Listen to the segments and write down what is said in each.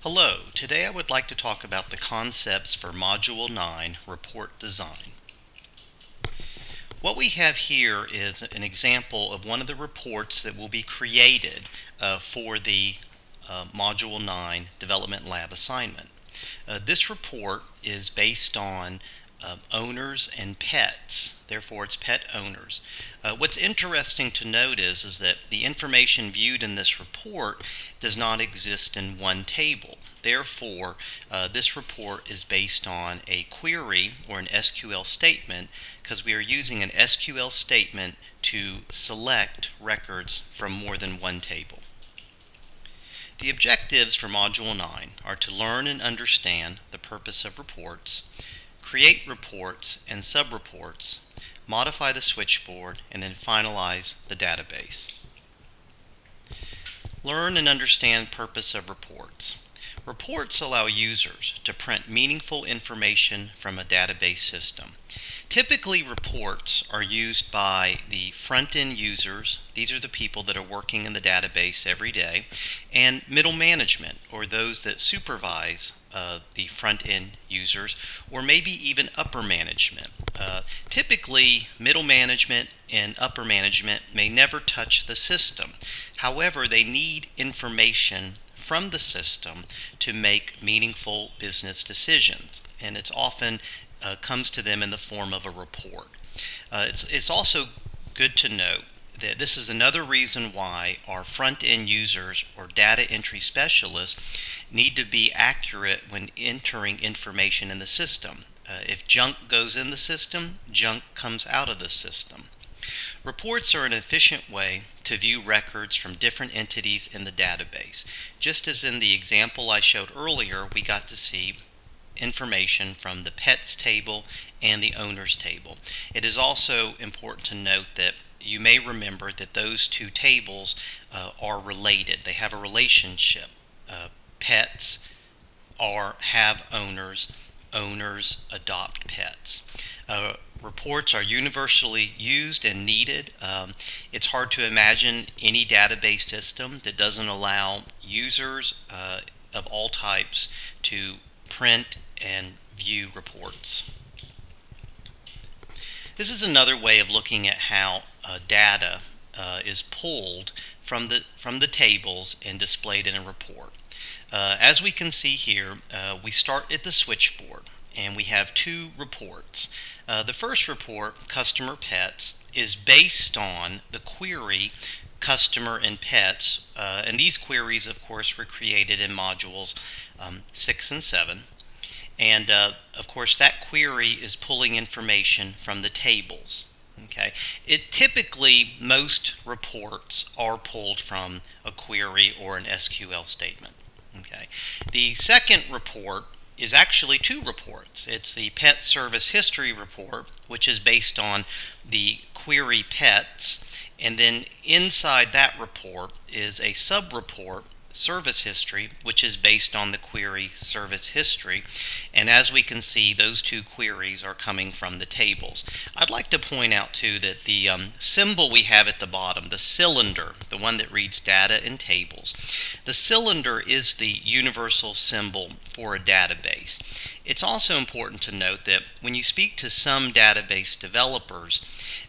Hello, today I would like to talk about the concepts for Module 9, Report Design. What we have here is an example of one of the reports that will be created for the Module 9 Development Lab assignment. This report is based on owners and pets, therefore it's pet owners. What's interesting to note is that the information viewed in this report does not exist in one table. Therefore, this report is based on a query or an SQL statement because we are using an SQL statement to select records from more than one table. The objectives for Module 9 are to learn and understand the purpose of reports, create reports and subreports, modify the switchboard, and then finalize the database. Learn and understand purpose of reports. Reports allow users to print meaningful information from a database system. Typically, reports are used by the front-end users. These are the people that are working in the database every day, and middle management, or those that supervise the front-end users, or maybe even upper management. Typically, middle management and upper management may never touch the system. However, they need information from the system to make meaningful business decisions, and it's often comes to them in the form of a report. It's also good to note that this is another reason why our front-end users or data entry specialists need to be accurate when entering information in the system. If junk goes in the system, junk comes out of the system. Reports are an efficient way to view records from different entities in the database. Just as in the example I showed earlier, we got to see information from the pets table and the owners table. It is also important to note that you may remember that those two tables are related. They have a relationship. Pets have owners. Owners adopt pets. Reports are universally used and needed. It's hard to imagine any database system that doesn't allow users of all types to print and view reports. This is another way of looking at how data is pulled from the tables and displayed in a report. As we can see here, we start at the switchboard, and we have two reports. The first report, Customer Pets, is based on the query Customer and Pets, and these queries, of course, were created in modules 6 and 7. And of course, that query is pulling information from the tables. Okay. Typically, most reports are pulled from a query or an SQL statement. Okay. The second report is actually two reports. It's the Pet Service History Report, which is based on the query pets, and then inside that report is a sub-report, Service History, which is based on the query Service History, and as we can see, those two queries are coming from the tables. I'd like to point out too that the symbol we have at the bottom, the cylinder, the one that reads data and tables, the cylinder is the universal symbol for a database. It's also important to note that when you speak to some database developers,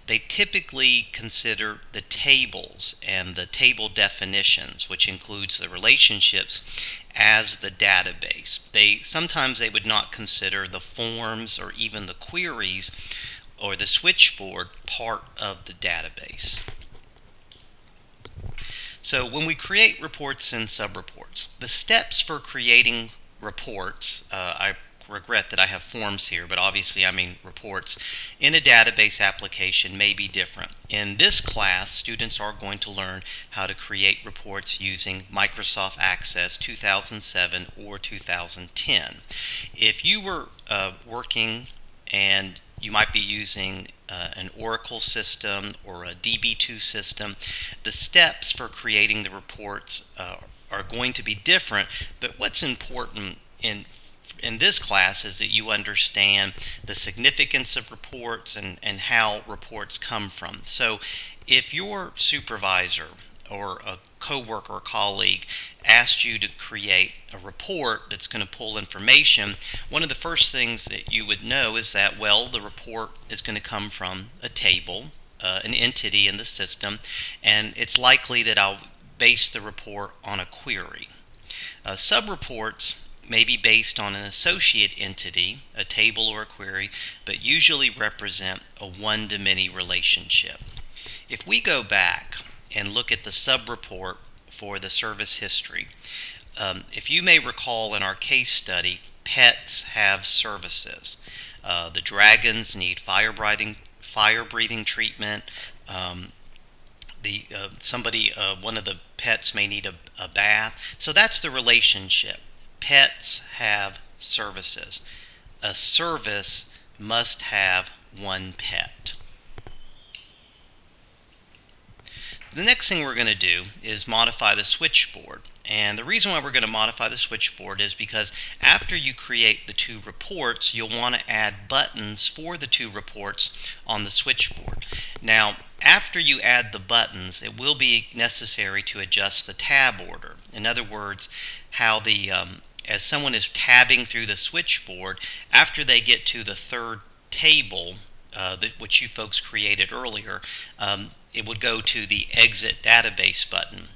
they typically consider the tables and the table definitions, which includes the relationships, as the database. Sometimes they would not consider the forms or even the queries or the switchboard part of the database. So when we create reports and subreports, the steps for creating reports, I regret that I have forms here, but obviously I mean reports, in a database application may be different. In this class, students are going to learn how to create reports using Microsoft Access 2007 or 2010. If you were working and you might be using an Oracle system or a DB2 system, the steps for creating the reports are going to be different, but what's important in this class is that you understand the significance of reports and how reports come from. So if your supervisor or a coworker or colleague asked you to create a report that's going to pull information, one of the first things that you would know is that, well, the report is going to come from a table, an entity in the system, and it's likely that I'll base the report on a query. Subreports may be based on an associate entity, a table or a query, but usually represent a one-to-many relationship. If we go back and look at the subreport for the service history, if you may recall in our case study, pets have services. The dragons need fire-breathing treatment. One of the pets may need a bath. So that's the relationship. Pets have services. A service must have one pet. The next thing we're going to do is modify the switchboard. And the reason why we're going to modify the switchboard is because after you create the two reports, you'll want to add buttons for the two reports on the switchboard. Now, after you add the buttons, it will be necessary to adjust the tab order. In other words, how as someone is tabbing through the switchboard, after they get to the third table, which you folks created earlier, it would go to the Exit Database button,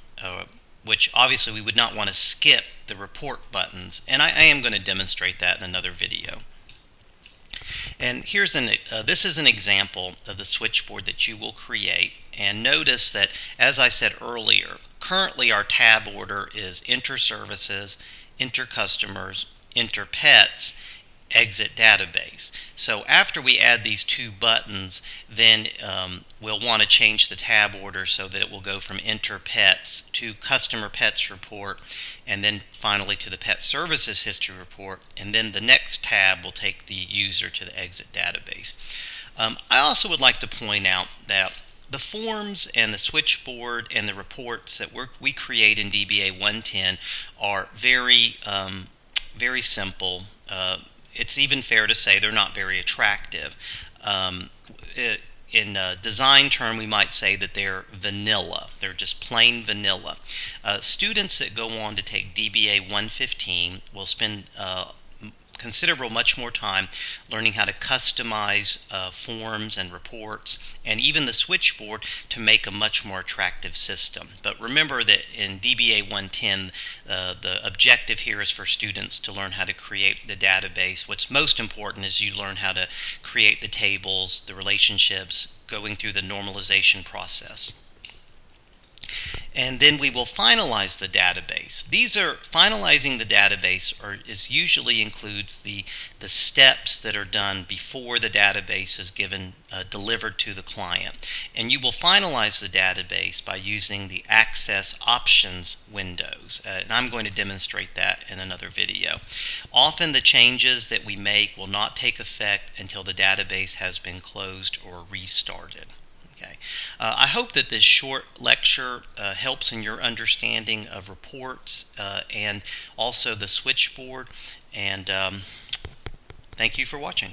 which obviously we would not want to skip the report buttons, and I am going to demonstrate that in another video. And here's this is an example of the switchboard that you will create, and notice that, as I said earlier, currently our tab order is Enter Services, Enter Customers, Enter Pets, Exit Database. So after we add these two buttons, then we'll want to change the tab order so that it will go from Enter Pets to Customer Pets Report, and then finally to the Pet Services History Report, and then the next tab will take the user to the Exit Database. I also would like to point out that the forms and the switchboard and the reports that we create in DBA 110 are very simple. It's even fair to say they're not very attractive. In a design term, we might say that they're vanilla. They're just plain vanilla. Students that go on to take DBA 115 will spend considerable much more time learning how to customize forms and reports and even the switchboard to make a much more attractive system. But remember that in DBA 110, the objective here is for students to learn how to create the database. What's most important is you learn how to create the tables, the relationships, going through the normalization process. And then we will finalize the database. Finalizing the database usually includes the steps that are done before the database is delivered to the client. And you will finalize the database by using the Access Options windows. And I'm going to demonstrate that in another video. Often the changes that we make will not take effect until the database has been closed or restarted. Okay. I hope that this short lecture helps in your understanding of reports and also the switchboard, and thank you for watching.